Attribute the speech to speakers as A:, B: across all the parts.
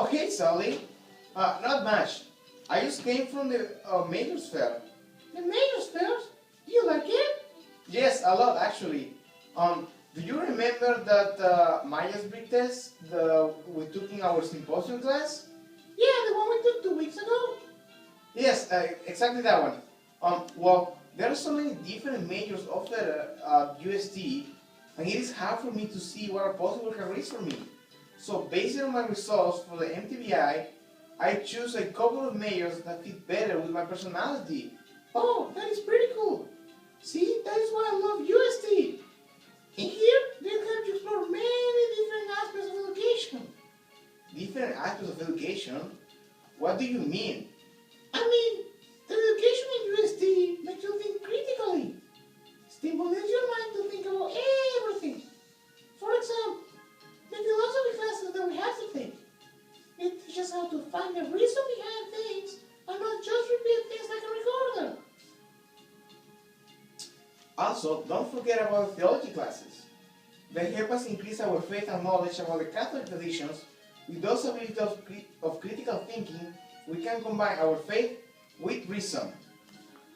A: Okay, Sally. Not much. I just came from the Mayor's Fair.
B: The Mayor's Fair? You like it?
A: Yes, a lot actually. Do you remember that Myers-Briggs test we took in our symposium class?
B: Yeah, the one we took 2 weeks ago.
A: Yes, exactly that one. Well, there are so many different majors offered at UST, and it is hard for me to see what are possible careers for me. So based on my results for the MTBI, I choose a couple of majors that fit better with my personality.
B: Oh, that is pretty cool. See, that is why I love UST. In here, they help you explore many different aspects of education.
A: Different aspects of education? What do you mean?
B: I mean, the education in UST makes you think critically. Stimulates your mind to think about everything. For example, the philosophy classes that we have to take. It teaches how to find the reason behind things and not just repeat things like a recorder.
A: Also, don't forget about the theology classes. They help us increase our faith and knowledge about the Catholic traditions. With those abilities of critical thinking, we can combine our faith with reason.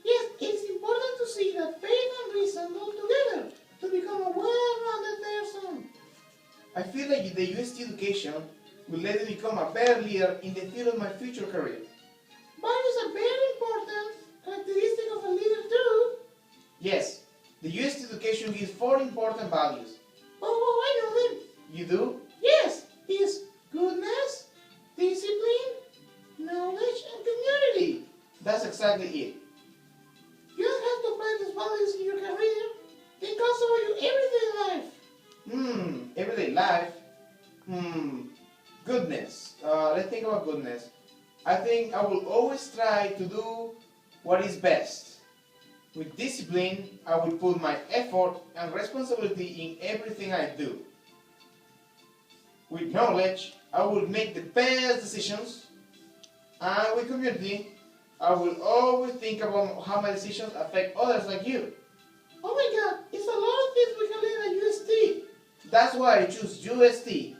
B: Yes, it's important to see that faith and reason go together to become a well-rounded person.
A: I feel like the UST education will let me become a better leader in the field of my future career.
B: Values are very important characteristic of a leader too.
A: Yes, the UST education gives 4 important values.
B: Oh, I know them.
A: You do?
B: Yes, it's goodness, discipline, knowledge, and community.
A: That's exactly it.
B: You don't have to apply these values in your career. They can also your everyday life.
A: Everyday life. Goodness. Let's think about goodness. I think I will always try to do what is best. With discipline, I will put my effort and responsibility in everything I do. With knowledge, I will make the best decisions. And with community, I will always think about how my decisions affect others like you.
B: Oh my God, it's a lot of things we can learn at UST.
A: That's why I choose UST.